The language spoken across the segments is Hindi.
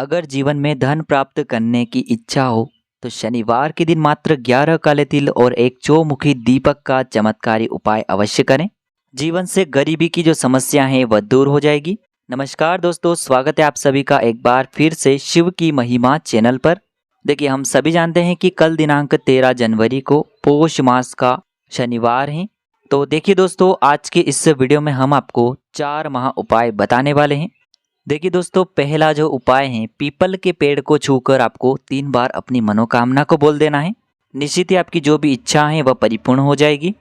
अगर जीवन में धन प्राप्त करने की इच्छा हो तो शनिवार के दिन मात्र 11 काले तिल और एक चौमुखी दीपक का चमत्कारी उपाय अवश्य करें। जीवन से गरीबी की जो समस्या है वह दूर हो जाएगी। नमस्कार दोस्तों, स्वागत है आप सभी का एक बार फिर से शिव की महिमा चैनल पर। देखिए, हम सभी जानते हैं कि कल दिनांक 13 जनवरी को पौष मास का शनिवार है। तो देखिए दोस्तों, आज के इस वीडियो में हम आपको 4 महा उपाय बताने वाले हैं। देखिए दोस्तों, पहला जो उपाय है, पीपल के पेड़ को छूकर आपको 3 बार अपनी मनोकामना को बोल देना है। निश्चित ही आपकी जो भी इच्छा है वह परिपूर्ण हो जाएगी।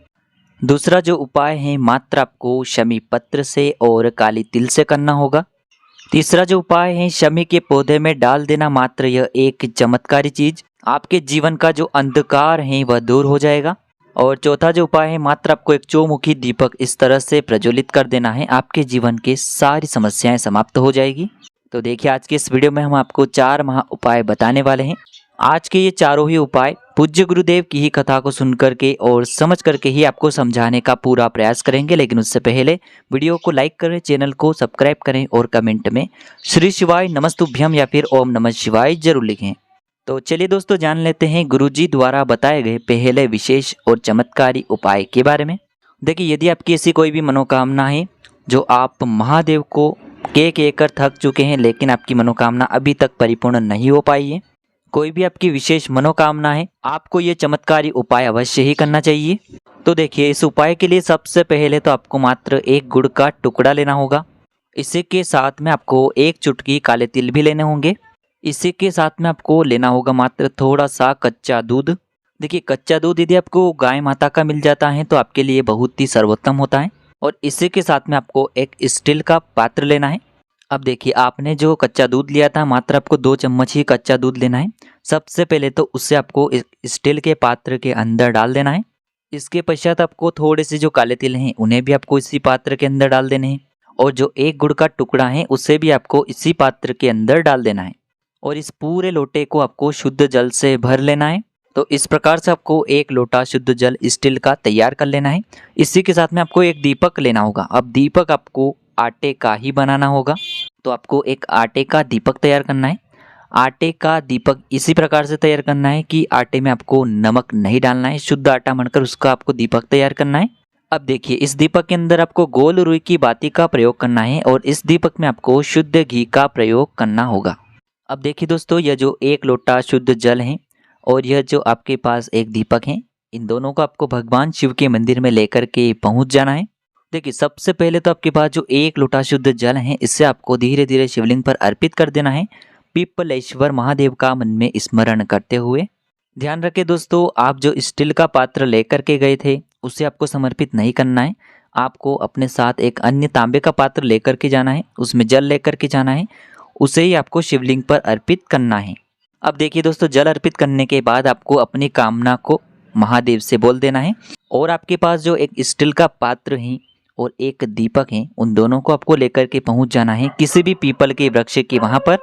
दूसरा जो उपाय है, मात्र आपको शमी पत्र से और काली तिल से करना होगा। तीसरा जो उपाय है, शमी के पौधे में डाल देना। मात्र यह एक चमत्कारी चीज आपके जीवन का जो अंधकार है वह दूर हो जाएगा। और चौथा जो उपाय है, मात्र आपको एक चौमुखी दीपक इस तरह से प्रज्वलित कर देना है, आपके जीवन के सारी समस्याएं समाप्त हो जाएगी। तो देखिए, आज के इस वीडियो में हम आपको 4 महा उपाय बताने वाले हैं। आज के ये चारों ही उपाय पूज्य गुरुदेव की ही कथा को सुन करके और समझ करके ही आपको समझाने का पूरा प्रयास करेंगे। लेकिन उससे पहले वीडियो को लाइक करें, चैनल को सब्सक्राइब करें और कमेंट में श्री शिवाय नमस्तुभ्यम या फिर ओम नमः शिवाय जरूर लिखें। तो चलिए दोस्तों, जान लेते हैं गुरुजी द्वारा बताए गए पहले विशेष और चमत्कारी उपाय के बारे में। देखिए, यदि आपकी ऐसी कोई भी मनोकामना है जो आप महादेव को कहकर थक चुके हैं, लेकिन आपकी मनोकामना अभी तक परिपूर्ण नहीं हो पाई है, कोई भी आपकी विशेष मनोकामना है, आपको ये चमत्कारी उपाय अवश्य ही करना चाहिए। तो देखिए, इस उपाय के लिए सबसे पहले तो आपको मात्र एक गुड़ का टुकड़ा लेना होगा। इसी के साथ में आपको एक चुटकी काले तिल भी लेने होंगे। इसी के साथ में आपको लेना होगा मात्र थोड़ा सा कच्चा दूध। देखिए, कच्चा दूध यदि आपको गाय माता का मिल जाता है तो आपके लिए बहुत ही सर्वोत्तम होता है। और इसी के साथ में आपको एक स्टील का पात्र लेना है। अब देखिए, आपने जो कच्चा दूध लिया था, मात्र आपको 2 चम्मच ही कच्चा दूध लेना है। सबसे पहले तो उससे आपको स्टील के पात्र के अंदर डाल देना है। इसके पश्चात आपको थोड़े से जो काले तिल हैं उन्हें भी आपको इसी पात्र के अंदर डाल देने हैं। और जो एक गुड़ का टुकड़ा है उसे भी आपको इसी पात्र के अंदर डाल देना है। और इस पूरे लोटे को आपको शुद्ध जल से भर लेना है। तो इस प्रकार से आपको 1 लोटा शुद्ध जल स्टील का तैयार कर लेना है। इसी के साथ में आपको एक दीपक लेना होगा। अब दीपक आपको आटे का ही बनाना होगा, तो आपको एक आटे का दीपक तैयार करना है। आटे का दीपक इसी प्रकार से तैयार करना है कि आटे में आपको नमक नहीं डालना है, शुद्ध आटा बनकर उसका आपको दीपक तैयार करना है। अब देखिए, इस दीपक के अंदर आपको गोल रुई की बाती का प्रयोग करना है और इस दीपक में आपको शुद्ध घी का प्रयोग करना होगा। अब देखिए दोस्तों, यह जो 1 लोटा शुद्ध जल है और यह जो आपके पास एक दीपक है, इन दोनों को आपको भगवान शिव के मंदिर में लेकर के पहुंच जाना है। देखिए, सबसे पहले तो आपके पास जो 1 लोटा शुद्ध जल है, इससे आपको धीरे धीरे शिवलिंग पर अर्पित कर देना है, पीपलेश्वर महादेव का मन में स्मरण करते हुए। ध्यान रखें दोस्तों, आप जो स्टील का पात्र लेकर के गए थे उसे आपको समर्पित नहीं करना है। आपको अपने साथ एक अन्य तांबे का पात्र लेकर के जाना है, उसमें जल लेकर के जाना है, उसे ही आपको शिवलिंग पर अर्पित करना है। अब देखिए दोस्तों, जल अर्पित करने के बाद आपको अपनी कामना को महादेव से बोल देना है। और आपके पास जो एक स्टील का पात्र है और एक दीपक है, उन दोनों को आपको लेकर के पहुंच जाना है किसी भी पीपल के वृक्ष के वहां पर।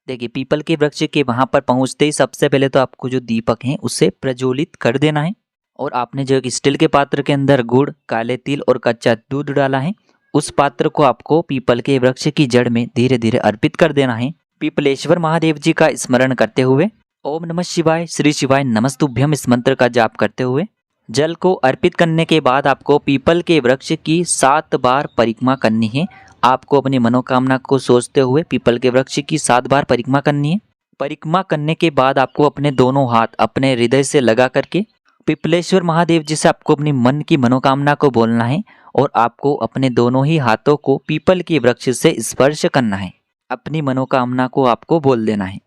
देखिए, पीपल के वृक्ष के वहां पर पहुंचते ही सबसे पहले तो आपको जो दीपक है उसे प्रज्वलित कर देना है। और आपने जो एक स्टील के पात्र के अंदर गुड़, काले तिल और कच्चा दूध डाला है, उस पात्र को आपको पीपल के वृक्ष की जड़ में धीरे धीरे अर्पित कर देना है, पीपलेश्वर महादेव जी का स्मरण करते हुए। ओम नमः शिवाय, श्री शिवाय नमस्तुभ्यम इस मंत्र का जाप करते हुए। जल को अर्पित करने के बाद आपको पीपल के वृक्ष की 7 बार परिक्रमा करनी है। आपको अपनी मनोकामना को सोचते हुए पीपल के वृक्ष की 7 बार परिक्रमा करनी है। परिक्रमा करने के बाद आपको अपने दोनों हाथ अपने हृदय से लगा करके पीपलेश्वर महादेव जी से आपको अपनी मन की मनोकामना को बोलना है। और आपको अपने दोनों ही हाथों को पीपल के वृक्ष से स्पर्श करना है, अपनी मनोकामना को आपको बोल देना है।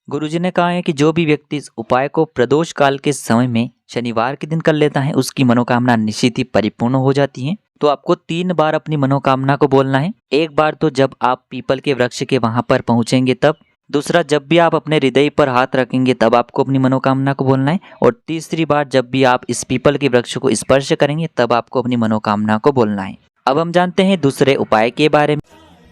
गुरुजी ने कहा है कि जो भी व्यक्ति इस उपाय को प्रदोष काल के समय में शनिवार के दिन कर लेता है, उसकी मनोकामना निश्चित ही परिपूर्ण हो जाती है। तो आपको 3 बार अपनी मनोकामना को बोलना है। एक बार तो जब आप पीपल के वृक्ष के वहां पर पहुंचेंगे तब, दूसरा जब भी आप अपने हृदय पर हाथ रखेंगे तब आपको अपनी मनोकामना को बोलना है, और तीसरी बार जब भी आप इस पीपल के वृक्ष को स्पर्श करेंगे तब आपको अपनी मनोकामना को बोलना है। अब हम जानते हैं दूसरे उपाय के बारे में।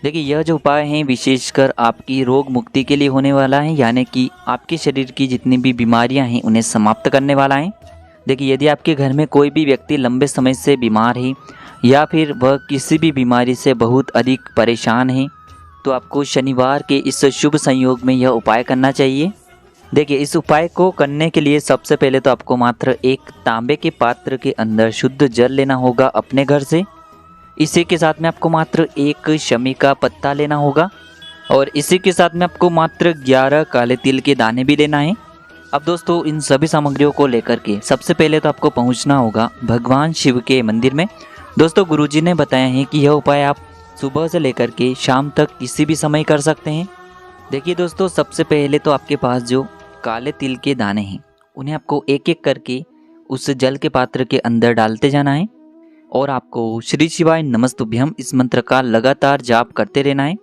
देखिए, यह जो उपाय है विशेषकर आपकी रोग मुक्ति के लिए होने वाला है, यानी कि आपके शरीर की जितनी भी बीमारियां हैं उन्हें समाप्त करने वाला है। देखिए, यदि आपके घर में कोई भी व्यक्ति लंबे समय से बीमार है या फिर वह किसी भी बीमारी से बहुत अधिक परेशान है, तो आपको शनिवार के इस शुभ संयोग में यह उपाय करना चाहिए। देखिए, इस उपाय को करने के लिए सबसे पहले तो आपको मात्र एक तांबे के पात्र के अंदर शुद्ध जल लेना होगा अपने घर से। इसी के साथ में आपको मात्र एक शमी का पत्ता लेना होगा और इसी के साथ में आपको मात्र 11 काले तिल के दाने भी लेना है। अब दोस्तों, इन सभी सामग्रियों को लेकर के सबसे पहले तो आपको पहुंचना होगा भगवान शिव के मंदिर में। दोस्तों, गुरुजी ने बताया है कि यह उपाय आप सुबह से लेकर के शाम तक किसी भी समय कर सकते हैं। देखिए दोस्तों, सबसे पहले तो आपके पास जो काले तिल के दाने हैं उन्हें आपको एक एक करके उस जल के पात्र के अंदर डालते जाना है और आपको श्री शिवाय नमस्तुभ्यम इस मंत्र का लगातार जाप करते रहना है।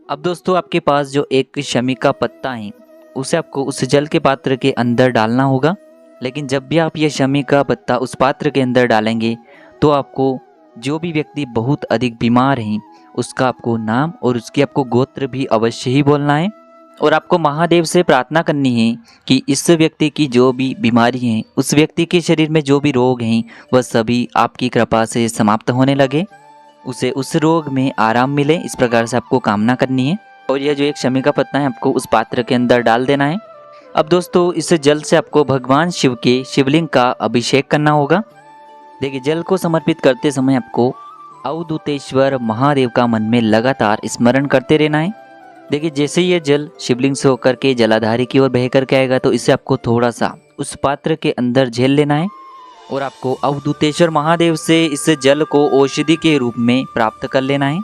अब दोस्तों, आपके पास जो एक शमी का पत्ता है उसे आपको उस जल के पात्र के अंदर डालना होगा। लेकिन जब भी आप ये शमी का पत्ता उस पात्र के अंदर डालेंगे तो आपको जो भी व्यक्ति बहुत अधिक बीमार हैं उसका आपको नाम और उसकी आपको गोत्र भी अवश्य ही बोलना है और आपको महादेव से प्रार्थना करनी है कि इस व्यक्ति की जो भी बीमारी है, उस व्यक्ति के शरीर में जो भी रोग हैं वह सभी आपकी कृपा से समाप्त होने लगे, उसे उस रोग में आराम मिले। इस प्रकार से आपको कामना करनी है और यह जो एक शमी का पत्ता है आपको उस पात्र के अंदर डाल देना है। अब दोस्तों, इस जल से आपको भगवान शिव के शिवलिंग का अभिषेक करना होगा। देखिए, जल को समर्पित करते समय आपको अवधूतेश्वर महादेव का मन में लगातार स्मरण करते रहना है। देखिए, जैसे ये जल शिवलिंग से होकर के जलाधारी की ओर बह करके आएगा तो इसे आपको थोड़ा सा उस पात्र के अंदर झेल लेना है और आपको अवधूतेश्वर महादेव से इस जल को औषधि के रूप में प्राप्त कर लेना है।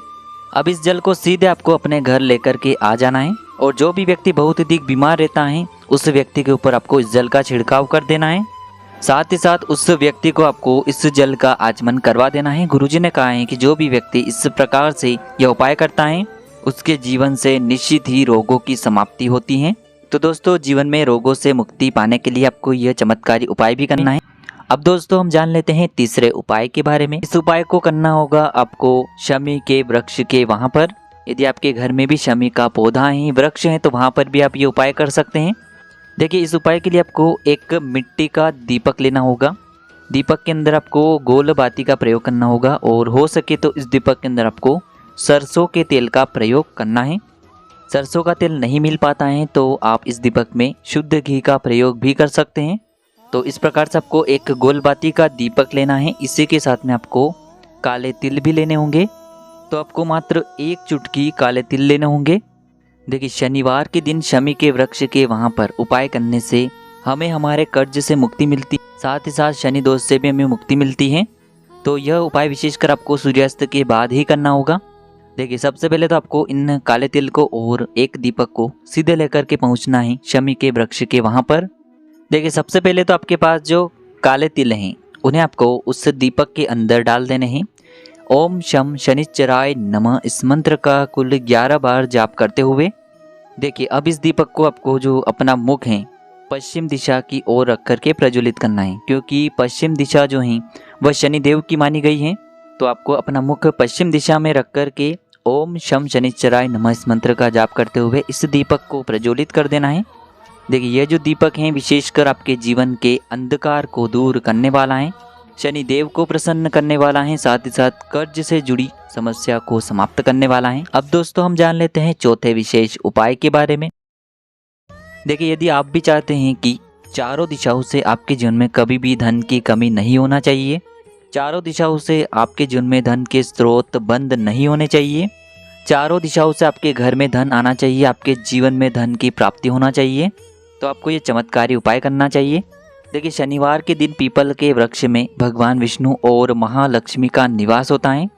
अब इस जल को सीधे आपको अपने घर लेकर के आ जाना है और जो भी व्यक्ति बहुत अधिक बीमार रहता है उस व्यक्ति के ऊपर आपको इस जल का छिड़काव कर देना है। साथ ही साथ उस व्यक्ति को आपको इस जल का आचमन करवा देना है। गुरुजी ने कहा है कि जो भी व्यक्ति इस प्रकार से यह उपाय करता है उसके जीवन से निश्चित ही रोगों की समाप्ति होती है। तो दोस्तों, जीवन में रोगों से मुक्ति पाने के लिए आपको यह चमत्कारी उपाय भी करना है। अब दोस्तों, हम जान लेते हैं तीसरे उपाय के बारे में। इस उपाय को करना होगा आपको शमी के वृक्ष के वहां पर। यदि आपके घर में भी शमी का पौधा है, वृक्ष है, तो वहां पर भी आप ये उपाय कर सकते हैं। देखिए, इस उपाय के लिए आपको एक मिट्टी का दीपक लेना होगा। दीपक के अंदर आपको गोल बाती का प्रयोग करना होगा और हो सके तो इस दीपक के अंदर आपको सरसों के तेल का प्रयोग करना है। सरसों का तेल नहीं मिल पाता है तो आप इस दीपक में शुद्ध घी का प्रयोग भी कर सकते हैं। तो इस प्रकार से आपको एक गोल बाती का दीपक लेना है। इसी के साथ में आपको काले तिल भी लेने होंगे। तो आपको मात्र एक चुटकी काले तिल लेने होंगे। देखिए, शनिवार के दिन शमी के वृक्ष के वहाँ पर उपाय करने से हमें हमारे कर्ज से मुक्ति मिलती, साथ ही साथ शनि दोष से भी हमें मुक्ति मिलती है। तो यह उपाय विशेषकर आपको सूर्यास्त के बाद ही करना होगा। देखिए, सबसे पहले तो आपको इन काले तिल को और एक दीपक को सीधे लेकर के पहुंचना है शमी के वृक्ष के वहां पर। देखिए, सबसे पहले तो आपके पास जो काले तिल हैं उन्हें आपको उस दीपक के अंदर डाल देने हैं। ओम शम शनिश्चराय नमः इस मंत्र का कुल 11 बार जाप करते हुए देखिए, अब इस दीपक को आपको जो अपना मुख है पश्चिम दिशा की ओर रख करके प्रज्वलित करना है, क्योंकि पश्चिम दिशा जो है वह शनिदेव की मानी गई है। तो आपको अपना मुख पश्चिम दिशा में रख करके ओम शम शनिश्चराय नमः इस मंत्र का जाप करते हुए इस दीपक को प्रज्वलित कर देना है। देखिए, यह जो दीपक है विशेषकर आपके जीवन के अंधकार को दूर करने वाला है, शनिदेव को प्रसन्न करने वाला है, साथ ही साथ कर्ज से जुड़ी समस्या को समाप्त करने वाला है। अब दोस्तों, हम जान लेते हैं चौथे विशेष उपाय के बारे में। देखिए, यदि आप भी चाहते हैं कि चारों दिशाओं से आपके जीवन में कभी भी धन की कमी नहीं होना चाहिए, चारों दिशाओं से आपके जीवन में धन के स्रोत बंद नहीं होने चाहिए, चारों दिशाओं से आपके घर में धन आना चाहिए, आपके जीवन में धन की प्राप्ति होना चाहिए, तो आपको ये चमत्कारी उपाय करना चाहिए। देखिए, शनिवार के दिन पीपल के वृक्ष में भगवान विष्णु और महालक्ष्मी का निवास होता है।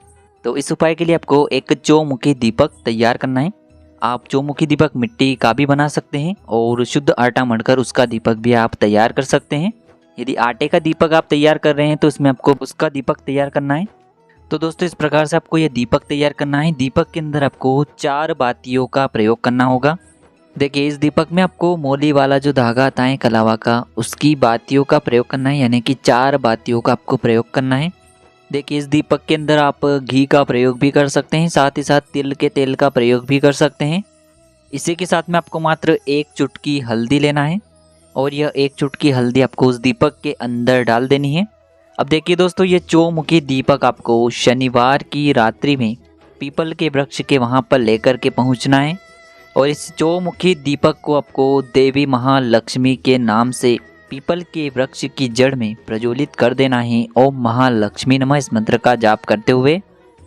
तो इस उपाय के लिए आपको एक चौमुखी दीपक तैयार करना है। आप चौमुखी दीपक मिट्टी का भी बना सकते हैं और शुद्ध आटा मढ़कर उसका दीपक भी आप तैयार कर सकते हैं। यदि आटे का दीपक आप तैयार कर रहे हैं तो इसमें आपको उसका दीपक तैयार करना है। तो दोस्तों, इस प्रकार से आपको यह दीपक तैयार करना है। दीपक के अंदर आपको 4 बातियों का प्रयोग करना होगा। देखिए, इस दीपक में आपको मोली वाला जो धागा आता है कलावा का, उसकी बातियों का प्रयोग करना है, यानी कि 4 बातियों का आपको प्रयोग करना है। देखिए, इस दीपक के अंदर आप घी का प्रयोग भी कर सकते हैं, साथ ही साथ तिल के तेल का प्रयोग भी कर सकते हैं। इसी के साथ में आपको मात्र 1 चुटकी हल्दी लेना है और यह 1 चुटकी हल्दी आपको उस दीपक के अंदर डाल देनी है। अब देखिए दोस्तों, ये चौमुखी दीपक आपको शनिवार की रात्रि में पीपल के वृक्ष के वहाँ पर लेकर के पहुँचना है और इस चौमुखी दीपक को आपको देवी महालक्ष्मी के नाम से पीपल के वृक्ष की जड़ में प्रज्वलित कर देना है। ओम महालक्ष्मी नमः इस मंत्र का जाप करते हुए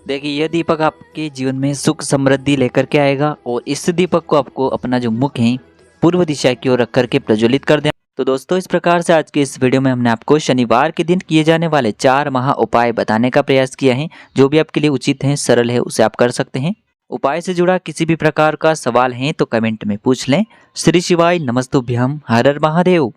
देखिए यह दीपक आपके जीवन में सुख समृद्धि लेकर के आएगा और इस दीपक को आपको अपना जो मुख है पूर्व दिशा की ओर रख करके प्रज्वलित कर देना। तो दोस्तों इस प्रकार से आज के इस वीडियो में हमने आपको शनिवार के दिन किए जाने वाले 4 महा उपाय बताने का प्रयास किया है। जो भी आपके लिए उचित है, सरल है, उसे आप कर सकते हैं। उपाय से जुड़ा किसी भी प्रकार का सवाल है तो कमेंट में पूछ लें। श्री शिवाय नमस्तुभ्यम, हर हर महादेव।